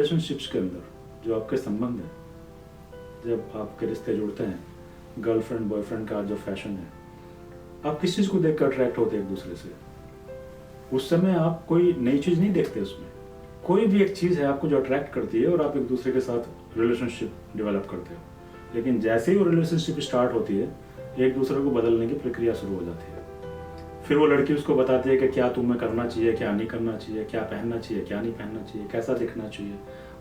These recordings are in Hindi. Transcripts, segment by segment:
रिलेशनशिप्स के अंदर, जो आपके संबंध हैं, जब आपके रिश्ते जुड़ते हैं, गर्लफ्रेंड बॉयफ्रेंड का जो फैशन है, आप किस चीज़ को देख कर अट्रैक्ट होते हैं एक दूसरे से? उस समय आप कोई नई चीज़ नहीं देखते उसमें। कोई भी एक चीज़ है आपको जो अट्रैक्ट करती है और आप एक दूसरे के साथ रिलेशनशिप डेवलप करते हो। लेकिन जैसे ही वो रिलेशनशिप स्टार्ट होती है, एक दूसरे को बदलने की प्रक्रिया शुरू हो जाती है। फिर वो लड़की उसको बताती है कि क्या तुम्हें करना चाहिए, क्या नहीं करना चाहिए, क्या पहनना चाहिए, क्या नहीं पहनना चाहिए, कैसा दिखना चाहिए।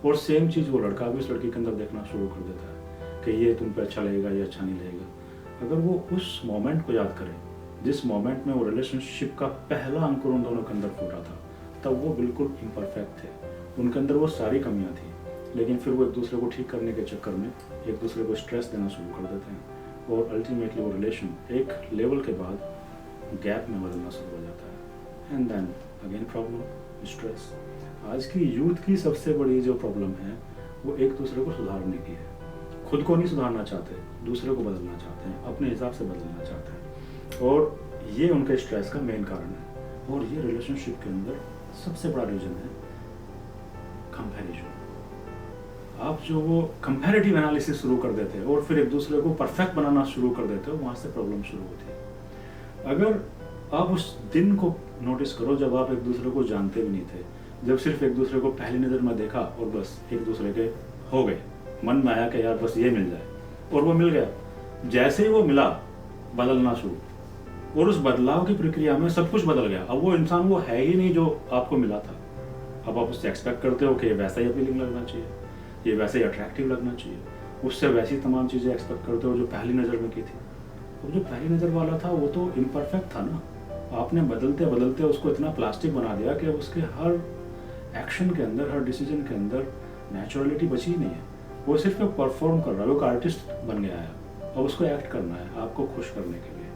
और सेम चीज़ वो लड़का भी उस लड़की के अंदर देखना शुरू कर देता है कि ये तुम पे अच्छा लगेगा, ये अच्छा नहीं लगेगा। अगर वो उस मोमेंट को याद करें, जिस मोमेंट में वो रिलेशनशिप का पहला अंकुर उन दोनों के अंदर फूटा था, तब वो बिल्कुल इम्परफेक्ट थे। उनके अंदर वो सारी कमियां थी, लेकिन फिर वो एक दूसरे को ठीक करने के चक्कर में एक दूसरे को स्ट्रेस देना शुरू कर देते हैं और अल्टीमेटली वो रिलेशन एक लेवल के बाद गैप में बदलना शुरू हो जाता है। And then again problem, stress. आज की यूथ की सबसे बड़ी जो प्रॉब्लम है वो एक दूसरे को सुधारने की है। खुद को नहीं सुधारना चाहते, दूसरे को बदलना चाहते हैं, अपने हिसाब से बदलना चाहते हैं, और ये उनके स्ट्रेस का मेन कारण है। और ये रिलेशनशिप के अंदर सबसे बड़ा रीजन है कंपैरिजन। आप जो वो कंपैरेटिव एनालिसिस शुरू कर देते हो और फिर एक दूसरे को परफेक्ट बनाना शुरू कर देते हो, वहाँ से प्रॉब्लम शुरू होती है। अगर आप उस दिन को नोटिस करो जब आप एक दूसरे को जानते भी नहीं थे, जब सिर्फ एक दूसरे को पहली नज़र में देखा और बस एक दूसरे के हो गए, मन में आया कि यार बस ये मिल जाए, और वो मिल गया। जैसे ही वो मिला, बदलना शुरू, और उस बदलाव की प्रक्रिया में सब कुछ बदल गया। अब वो इंसान वो है ही नहीं जो आपको मिला था। अब आप उससे एक्सपेक्ट करते हो कि ये वैसा ही अपीलिंग लगना चाहिए, ये वैसे ही अट्रैक्टिव लगना चाहिए, उससे वैसी तमाम चीज़ें एक्सपेक्ट करते हो जो पहली नज़र में की थी। अब जो पहली नज़र वाला था वो तो इम्परफेक्ट था ना। आपने बदलते बदलते उसको इतना प्लास्टिक बना दिया कि उसके हर एक्शन के अंदर, हर डिसीजन के अंदर नेचुरलिटी बची ही नहीं है। वो सिर्फ एक परफॉर्म कर रहा है, वो एक आर्टिस्ट बन गया है। अब उसको एक्ट करना है आपको खुश करने के लिए।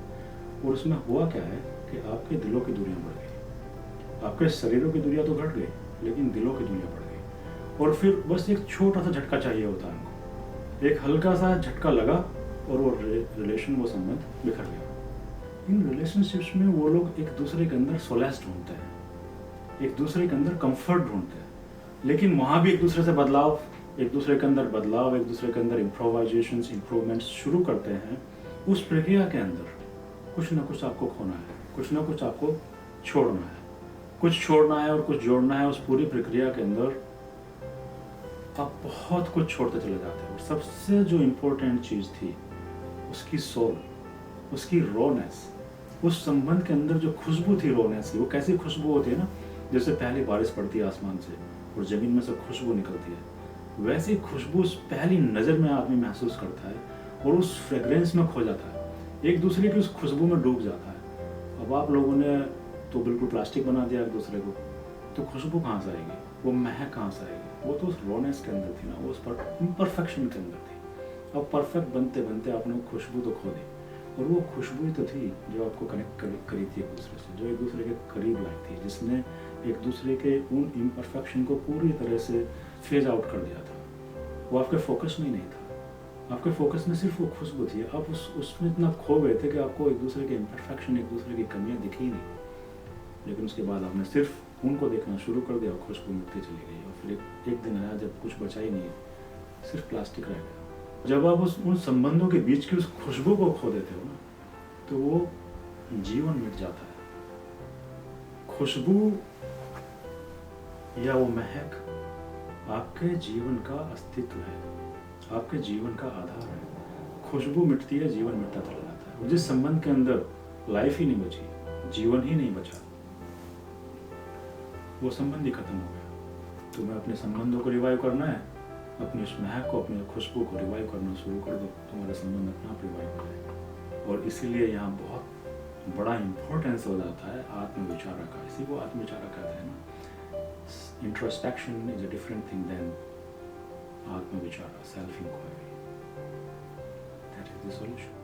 और उसमें हुआ क्या है कि आपके दिलों की दूरियां बढ़ गई। आपके शरीरों की दूरियां तो घट गई, लेकिन दिलों की दूरियां बढ़ गई। और फिर बस एक छोटा सा झटका चाहिए होता है उनको, एक हल्का सा झटका लगा और वो रिलेशन, वो संबंध बिखर गया। इन रिलेशनशिप्स में वो लोग एक दूसरे के अंदर सोलेस ढूंढते हैं, एक दूसरे के अंदर कंफर्ट ढूंढते हैं, लेकिन वहाँ भी एक दूसरे से बदलाव, एक दूसरे के अंदर बदलाव, एक दूसरे के अंदर इम्प्रोवाइजेशंस, इम्प्रूवमेंट्स शुरू करते हैं। उस प्रक्रिया के अंदर कुछ ना कुछ आपको खोना है, कुछ ना कुछ आपको छोड़ना है, कुछ छोड़ना है और कुछ जोड़ना है। उस पूरी प्रक्रिया के अंदर आप बहुत कुछ छोड़ते चले जाते हो। सबसे जो इम्पोर्टेंट चीज़ थी उसकी सोल, उसकी रोनेस, उस संबंध के अंदर जो खुशबू थी रोनेस की। वो कैसी खुशबू होती है ना, जैसे पहली बारिश पड़ती है आसमान से और ज़मीन में से खुशबू निकलती है, वैसी खुशबू उस पहली नज़र में आदमी महसूस करता है और उस फ्रेग्रेंस में खो जाता है, एक दूसरे की उस खुशबू में डूब जाता है। अब आप लोगों ने तो बिल्कुल प्लास्टिक बना दिया एक दूसरे को, तो खुशबू कहाँ से आएगी, वो महक कहाँ से आएगी? वो तो उस रोनेस के अंदर थी ना, वो उस पर इम्परफेक्शन के अंदर थी। अब परफेक्ट बनते बनते आपने खुशबू तो खो दी, और वो खुशबू तो थी जो आपको कनेक्ट करी थी एक दूसरे से, जो एक दूसरे के करीब लाई थी, जिसने एक दूसरे के उन इम्परफेक्शन को पूरी तरह से फेज आउट कर दिया था। वो आपके फोकस में ही नहीं था, आपके फोकस में सिर्फ वो खुशबू थी। आप उसमें इतना खो गए थे कि आपको एक दूसरे के इम्परफेक्शन, एक दूसरे की कमियां दिखी ही नहीं। लेकिन उसके बाद आपने सिर्फ उनको देखना शुरू कर दिया और खुशबू मिटती चली गई। और फिर एक दिन आया जब कुछ बचा ही नहीं है, सिर्फ प्लास्टिक रह गया। जब आप उन संबंधों के बीच की उस खुशबू को खो देते हो ना, तो वो जीवन मिट जाता है। खुशबू या वो महक आपके जीवन का अस्तित्व है, आपके जीवन का आधार है। खुशबू मिटती है, जीवन मिटता चला जाता है। जिस संबंध के अंदर लाइफ ही नहीं बची, जीवन ही नहीं बचा, वो संबंध ही खत्म हो गया। तुम्हें अपने संबंधों को रिवाइव करना है, अपनी उस महक को, अपनी खुशबू को रिवाइव करना शुरू कर दो, तुम्हारा संबंध अपने आप रिवाइव हो जाएगा। और इसीलिए यहाँ बहुत बड़ा इम्पोर्टेंस हो जाता है आत्मविचार का। इसी को आत्मविचार कहते हैं ना। Introspection is a different thing than आत्मविचार, self inquiry. That is the solution.